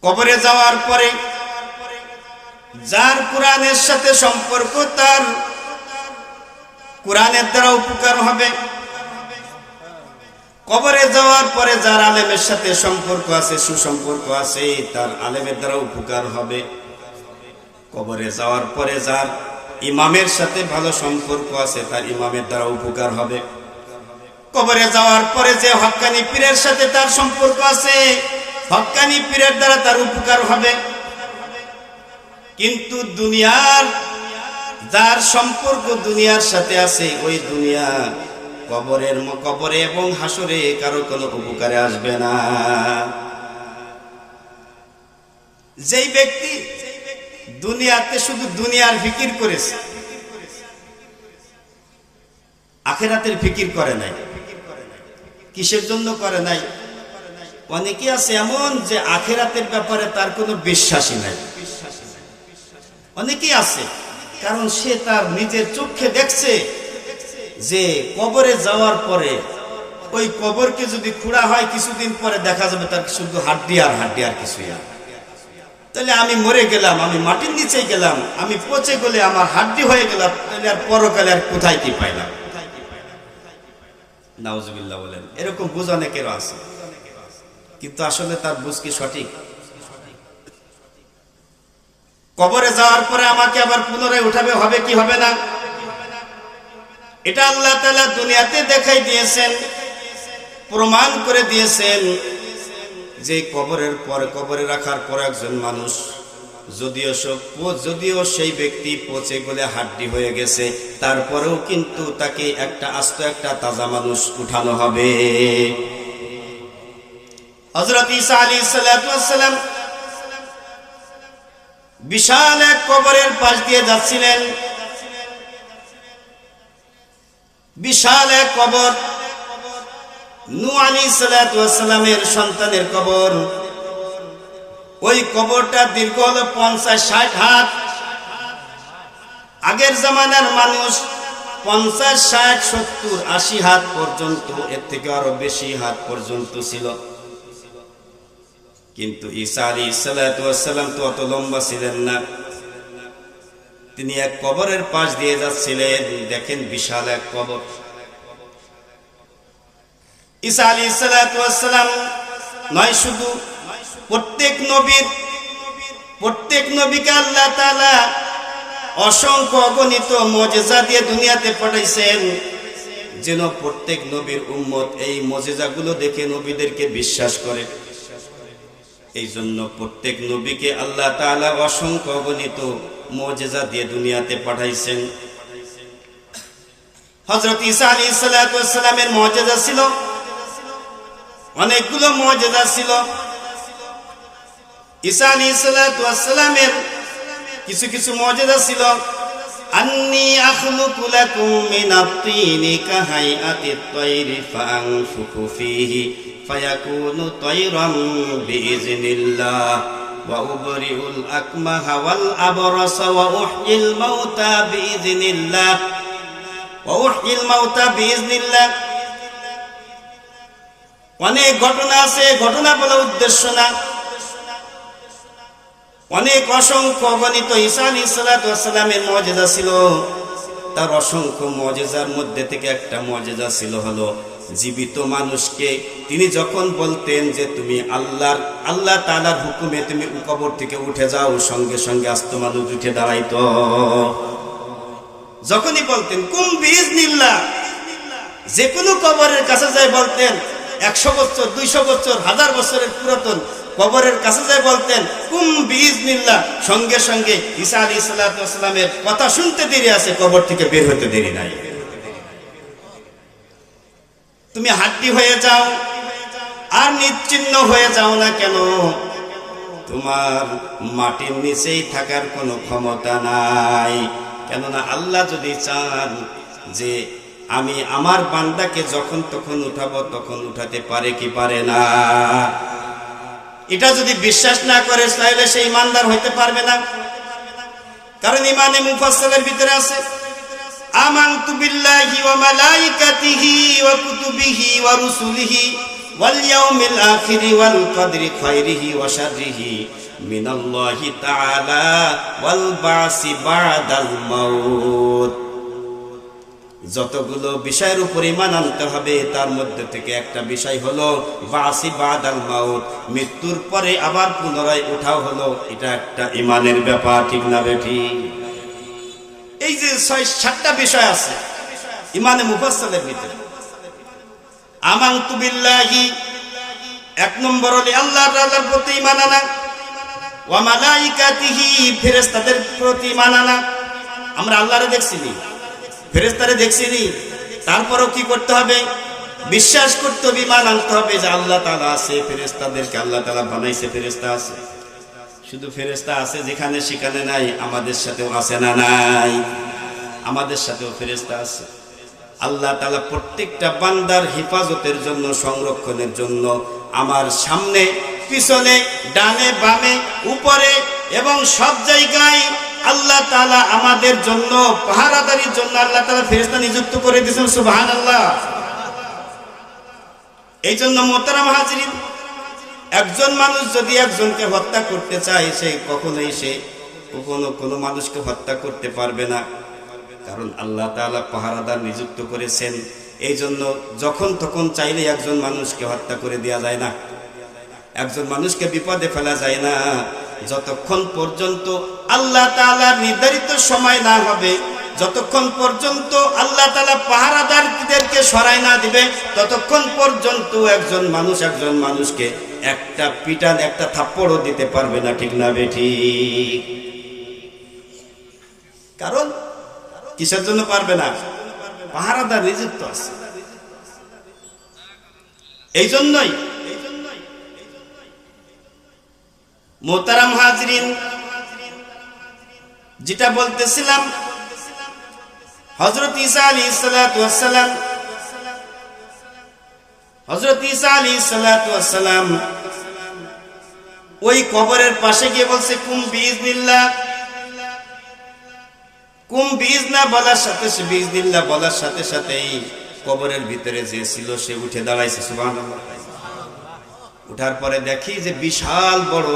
কবরে যাওয়ার পরে যার কোরআনের সাথে সম্পর্ক, তার কোরআনের দ্বারা উপকার হবে। কবরে যাওয়ার পরে যার আলেমের সাথে সম্পর্ক আছে, সুসম্পর্ক আছে, তার আলেমের দ্বারা উপকার হবে। কবরে যাওয়ার পরে যার ইমামের সাথে ভালো সম্পর্ক আছে, তার ইমামের দ্বারা উপকার হবে। কবরে যাওয়ার পরে যে হক্কানি পীরের সাথে তার সম্পর্ক আছে, হক্কানি পীরের দ্বারা তার উপকার হবে। কিন্তু দুনিয়ার যার সম্পর্ক দুনিয়ার সাথে আছে, ওই দুনিয়া কবরে এবং হাসরে কারো কোনো উপকারে আসবে না। যেই ব্যক্তি দুনিয়াতে শুধু দুনিয়ার ফিকির করেছে, আখিরাতের ফিকির করে নাই। কিসের জন্য করে নাই? অনেকে আছে এমন যে আখিরাতের ব্যাপারে তার কোনো বিশ্বাসই নাই। অনেকেই আছে, কারণ সে তার নিজের চোখে দেখছে যে কবরে যাওয়ার পরে ওই কবরকে যদি খুঁড়া হয়, কিছুদিন পরে দেখা যাবে তার শুধু হাড্ডি আর হাড্ডি, আর কিছুই না। তাহলে আমি মরে গেলাম, আমি মাটির নিচে গেলাম, আমি পচে গেলে আমার হাড্ডি হয়ে গেলাম, তাহলে আর পরকালে আর কোথায় কি পাইলাম? নাউজুবিল্লাহ বলেন। এরকম বুঝ অনেকেরও আছে, কিন্তু আসলে তার বুঝ কি সঠিক? কবরে যাওয়ার পরে আমাকে আবার পুনরায় উঠাবে, হবে কি হবে না? এটা আল্লাহ তাআলা দুনিয়াতে দেখাই দিয়েছেন, প্রমাণ করে দিয়েছেন যে কবরের পর, কবরে রাখার পর একজন মানুষ যদিও সেই ব্যক্তি পচে গলে হাড্ডি হয়ে গেছে, তারপরেও কিন্তু তাকে একটা তাজা মানুষ উঠানো হবে। হযরত ঈসা আলাইহিস সালাতু ওয়াস সালাম বিশাল এক কবরের পাশ দিয়ে যাচ্ছিলেন। বিশাল এক কবর, নূহ আলাইহিস সালাতু ওয়াস সালামের সন্তানের কবর। ওই কবরটা দীর্ঘ হলো 50-60 হাত। আগের জামানার মানুষ 50, 60, 70, 80 হাত পর্যন্ত, এর থেকে আরো বেশি হাত পর্যন্ত ছিল। কিন্তু ঈসা আলাইহিস সালাতু ওয়াস সালাম তো অত লম্বা ছিলেন না। তিনি এক কবরের পাশ দিয়ে যাচ্ছিলেন, দেখেন বিশাল এক কবর। ঈসা আলাইহিস সালাতু ওয়াস সালাম নয়, শুধু প্রত্যেক নবীকে আল্লাহ তাআলা অসংখ্য অগণিত মুজিজা দিয়ে দুনিয়াতে পাঠাইছেন, যেন প্রত্যেক নবীর উম্মত এই মুজিজাগুলো দেখে নবীদেরকে বিশ্বাস করে। এই জন্য প্রত্যেক নবীকে আল্লাহ তাআলা অসংখ্য অগণিত মুজিজা দিয়ে দুনিয়াতে পাঠাইছেন। হযরত ঈসা আলাইহিস সালাতু ওয়াস সালামের মুজিজা ছিল, অনেকগুলো মুজিজা ছিল। ঈসা আলাইহিস সালাতু ওয়াস সালামের কিছু মুজিজা ছিল। আন্নী আখলুকু লাকুম মিনাত তিনি কাহাইআতিত তায়রি ফাআনফুখু ফীহি ফায়াকুনু তায়রাম বিইজনিল্লাহ ওয়া উবরিউল আকমাহা ওয়াল আবরাসা ওয়া উহয়িল মাউতা বিইজনিল্লাহ। অনেক ঘটনা আছে, ঘটনা বলা উদ্দেশ্য না। অনেক অসংখ্য অগণিত ঈসা আলাইহিস সালাতু ওয়াস সালামের মুজিজা ছিল। তার অসংখ্য মুজিজার মধ্যে থেকে একটা মুজিজা ছিল হলো জীবিত মানুষকে তিনি যখন বলতেন যে তুমি আল্লাহ তাআলার হুকুমে তুমি কবর থেকে উঠে যাও, সঙ্গে সঙ্গে আস্ত মানুষ উঠে দাঁড়াইতো। যখনই বলতেন কুম বিইজনিল্লাহ, যে কোনো কবরের কাছে যায় বলতেন, 100 বছর, 200 বছর, 1000 বছরের পুরাতন কবরের কাছে যায় বলতেন কুম বিইজনিল্লাহ, সঙ্গে সঙ্গে ঈসা আলাইহিস সালাতু ওয়াস সালামের কথা শুনতে দেরি আছে, কবর থেকে বের হতে দেরি নাই। তুমি হাড্ডি হয়ে যাও আর নিশ্চিহ্ন হয়ে যাও না কেন, তোমার মাটির নিচেই থাকার কোনো ক্ষমতা নাই। কেননা আল্লাহ যদি চান যে আমি আমার বান্দাকে যখন তখন উঠাবো, তখন উঠাতে পারে কি পারে না? এটা যদি বিশ্বাস না করে তাহলে সে ইমানদার হইতে পারবে না। কারণ ইমানে মুফাসসালের ভিতরে আছে আমানতু বিল্লাহি ওয়া মালাইকাতিহি ওয়া কুতুবিহি ওয়া রুসুলিহি ওয়াল ইয়াউমিল আখিরি ওয়াল কদরি খায়রিহি ওয়া শাররিহি মিনাল্লাহি তাআলা ওয়াল বাসি বাদাল মাউত। যতগুলো বিষয়ের উপর ঈমান আনতে হবে তার মধ্যে থেকে একটা বিষয় হলো বাসি বাদাল মাউত, মৃত্যুর পরে আবার পুনরায় উঠাও হলো, এটা একটা ঈমানের ব্যাপার, ঠিক না বেঠি? এই যে 6-7টা বিষয় আছে ঈমানে মুফাসসালের ভিতরে। আমানতু বিল্লাহি, এক নম্বর হলো আল্লাহ তাআলার প্রতি ঈমান আনা, ওয়া মালাইকাতিহি, ফেরেশতাদের প্রতি ঈমান আনা। আমরা আল্লাহরে দেখছিনি, ফেরেশতারে দেখছিনি, তারপরও কি করতে হবে? বিশ্বাস করতে হবে, ঈমান আনতে হবে যে আল্লাহ তাআলা আছে, ফেরেশতাদেরকে আল্লাহ তাআলা বানাইছে, ফেরেশতা আছে। শুধু ফেরেশতা আছে যেখানে সেখানে নাই, আমাদের সাথেও আছে না নাই? আমাদের সাথেও ফেরেশতা আছে। আল্লাহ তাআলা প্রত্যেকটা বান্দার হেফাজতের জন্য, সংরক্ষণের জন্য আমার সামনে, পিছনে, ডানে বামে, উপরে এবং সব জায়গায় আল্লাহ তাআলা আমাদের জন্য পাহারাদারির জন্য আল্লাহ তাআলা ফেরেশতা নিযুক্ত করে দিয়েছেন। সুবহানাল্লাহ। এই জন্য মোহতারাম হাজিরিন, একজন মানুষ যদি একজনকে হত্যা করতে চায়, সে কখনোই কোনো মানুষকে হত্যা করতে পারবে না, কারণ আল্লাহ তাআলা পাহারাদার নিযুক্ত করেছেন। এই জন্য যখন তখন চাইলে একজন মানুষকে হত্যা করে দেওয়া যায় না, একজন মানুষকে বিপদে ফেলা যায় না। যতক্ষণ পর্যন্ত আল্লাহ তাআলার নির্ধারিত সময় না হবে, যতক্ষণ পর্যন্ত আল্লাহ তাআলা পাহারাদারদেরকে সরাই না দিবে, ততক্ষণ পর্যন্ত একজন মানুষকে একটা পিটান, একটা থাপ্পড়ও দিতে পারবে না, ঠিক না বেঠি? কারণ কিসের জন্য পারবে না? পাহারাদার নিযুক্ত আছে। এই জন্যই মোহতারাম হাজরিন, যেটা বলতেছিলাম, হযরত ঈসা আলাইহিস সালাতু ওয়াস সালাম, হযরত ঈসা আলাইহিস সালাতু ওয়াস সালাম ওই কবরের পাশে গিয়ে বলছে কুম বিইজনিল্লাহ, কুম বিইজনা বলার সাথে, সে বিইজনিল্লাহ বলার সাথে সাথেই কবরের ভিতরে যে ছিল সে উঠে দাঁড়াইছে। সুবহানাল্লাহ। উঠার পরে দেখি যে বিশাল বড়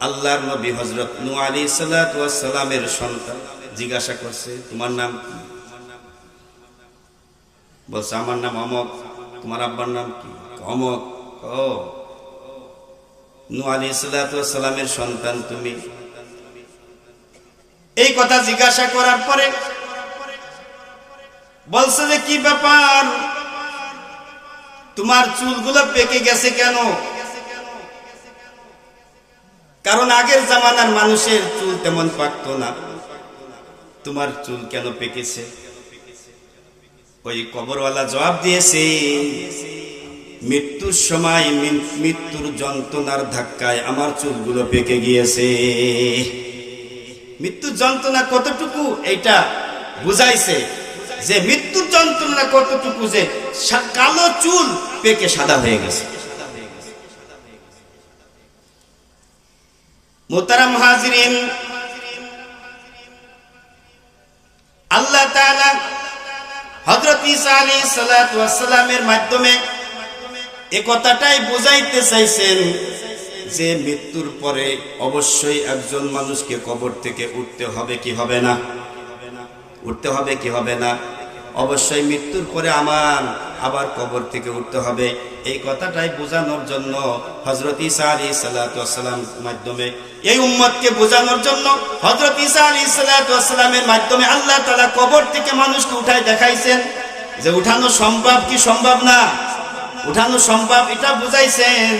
আল্লাহর নবী হযরত নূহ আলাইহিস সালাতু ওয়াস সালামের সন্তান। জিজ্ঞাসা করছে, তোমার নাম কি? বলছে, আমার নাম অমক। তোমার আব্বার নাম কি? অমক। ও, নূহ আলাইহিস সালাতু ওয়াস সালামের সন্তান তুমি। এই কথা জিজ্ঞাসা করার পরে বলছে যে কি ব্যাপার, তোমার চুলগুলো পেকে গেছে কেন? কারণ আগের জামানার মানুষের চুল তেমন পাকতো না, তোমার চুল কেন পেকেছে? ওই কবরওয়ালা জবাব দিয়েছে, মৃত্যুর সময় মৃত্যুর যন্ত্রণার ধাক্কায় আমার চুলগুলো পেকে গিয়েছে। মৃত্যুর যন্ত্রণা কতটুকু এইটা বুঝাইছে, যে মৃত্যুর যন্ত্রণা কতটুকু, যে কালো চুল পেকে সাদা হয়ে গেছে। মুহতারাম হাজিরিন, আল্লাহ তাআলা হযরত ঈসা আলাইহিস সালাতু ওয়াস সালামের মাধ্যমে এই কথাটাই বুঝাইতে চাইছেন যে মৃত্যুর পরে অবশ্যই একজন মানুষকে কবর থেকে উঠতে হবে কি হবে না? উঠতে হবে কি হবে না? অবশ্যই মৃত্যুর পরে আবার কবর থেকে উঠতে হবে। এই কথাটাই বোঝানোর জন্য হযরত ঈসা আলাইহিস সালাতু ওয়াস সালামের মাধ্যমে, এই উম্মতকে বোঝানোর জন্য হযরত ঈসা আলাইহিস সালাতু ওয়াস সালামের মাধ্যমে আল্লাহ তাআলা কবর থেকে মানুষকে উঠায় দেখাইছেন যে উঠানো সম্ভব কি সম্ভব না? উঠানো সম্ভব, এটা বুঝাইছেন।